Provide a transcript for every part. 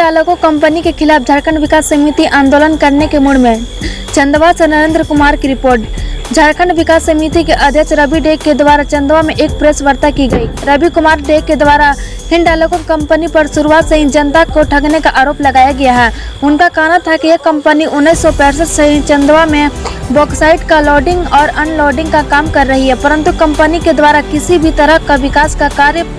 डालकों company के खिलाफ झारखंड विकास समिति आंदोलन करने के मूड में। चंदवा से नरेंद्र कुमार की रिपोर्ट। झारखंड विकास समिति के अध्यक्ष रवि डे के द्वारा चंदवा में एक प्रेस वार्ता की गई। रवि कुमार डे के द्वारा हिंद डालकों कंपनी पर शुरुआत से ही जनता को ठगने का आरोप लगाया गया है। उनका कहना था कि यह कंपनी 1965 से ही चंदवा में बॉक्साइट का लोडिंग और अनलोडिंग का काम कर रही है, परंतु कंपनी के द्वारा किसी भी तरह का विकास का कार्य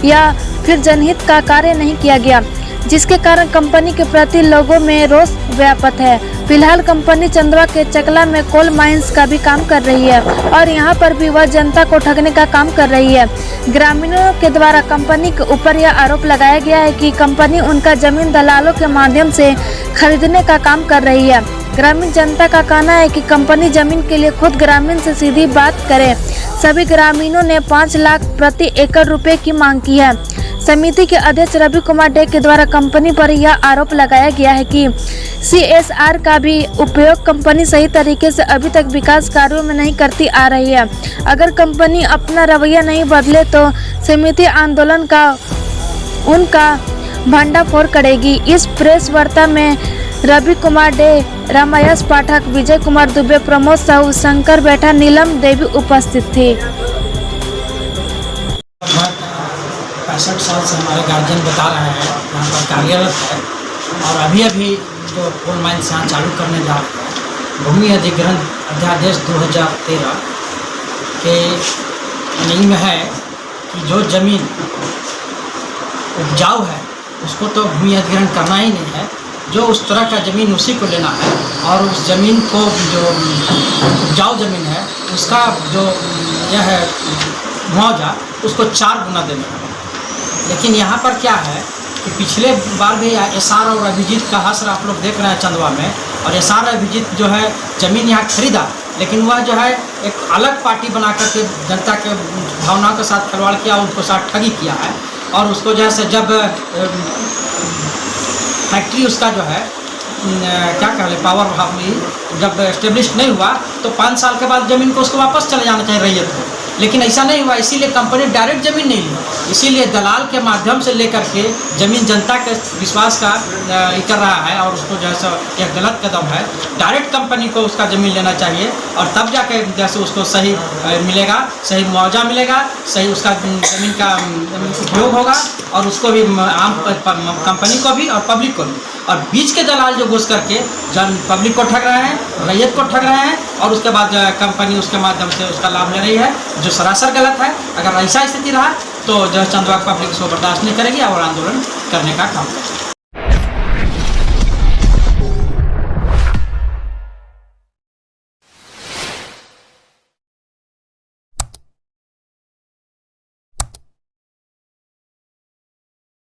या फिर जनहित का कार्य नहीं किया गया, जिसके कारण कंपनी के प्रति लोगों में रोष व्याप्त है। फिलहाल कंपनी चंदवा के चकला में कोल माइंस का भी काम कर रही है और यहां पर भी वह जनता को ठगने का काम कर रही है। ग्रामीणों के द्वारा कंपनी के ऊपर यह आरोप लगाया गया है कि कंपनी उनका जमीन दलालों के माध्यम से खरीदने का काम कर रही है। ग्रामीण जनता का कहना है कि कंपनी जमीन के लिए खुद ग्रामीण से सीधी बात करे। सभी ग्रामीणों ने 5 लाख प्रति एकड़ रुपए की मांग की है। समिति के अध्यक्ष रवि कुमार डे के द्वारा कंपनी पर यह आरोप लगाया गया है कि CSR का भी उपयोग कंपनी सही तरीके से अभी तक विकास कार्यों में नहीं करती आ रही है। अगर कंपनी अपना रवैया नहीं बदले तो समिति आंदोलन का उनका भंडाफोड़ करेगी। इस प्रेस वार्ता में रवि कुमार डे, रामायस पाठक, विजय कुमार दुबे, प्रमोद साहू, शंकर बैठा, नीलम देवी उपस्थित थे। 65 साल से हमारे गार्जियन बता रहे हैं, यहाँ पर कार्यरत है और अभी जो कोल माइंस यहाँ चालू करने जा रहे हैं, भूमि अधिग्रहण अध्यादेश 2013 के नियम है कि जो जमीन उपजाऊ है उसको तो भूमि अधिग्रहण करना ही नहीं है। जो उस तरह का ज़मीन उसी को लेना है और उस ज़मीन को जो उपजाऊ ज़मीन है उसका जो यह है मुआवजा उसको 4 गुना देना है। लेकिन यहाँ पर क्या है कि पिछले बार भी SR और अभिजीत का हश्र आप लोग देख रहे हैं चंदवा में, और SR अभिजीत जो है ज़मीन यहाँ खरीदा, लेकिन वह जो है एक अलग पार्टी बना करके जनता के भावनाओं के साथ खिलवाड़ किया, उनको साथ ठगी किया है। और उसको जैसे जब फैक्ट्री उसका जो है क्या कहले पावर हाउस जब एस्टेब्लिश नहीं हुआ तो 5 साल के बाद ज़मीन को उसको वापस चले जाना चाहिए रैयत को, लेकिन ऐसा नहीं हुआ। इसीलिए कंपनी डायरेक्ट ज़मीन नहीं ली, इसीलिए दलाल के माध्यम से लेकर के ज़मीन जनता के विश्वास का कर रहा है और उसको जैसा एक गलत कदम है। डायरेक्ट कंपनी को उसका ज़मीन लेना चाहिए और तब जाके जैसे उसको सही मिलेगा, सही मुआवजा मिलेगा, सही उसका ज़मीन का उपयोग होगा और उसको भी आम कंपनी को भी और पब्लिक को भी। और बीच के दलाल जो घुस करके पब्लिक को ठग रहे हैं, रैयत को ठग रहे हैं और उसके बाद कंपनी उसके माध्यम से उसका लाभ ले रही है, जो सरासर गलत है। अगर ऐसा स्थिति रहा तो जो चंदवा पब्लिक इसको बर्दाश्त नहीं करेगी और आंदोलन करने का काम करेगी।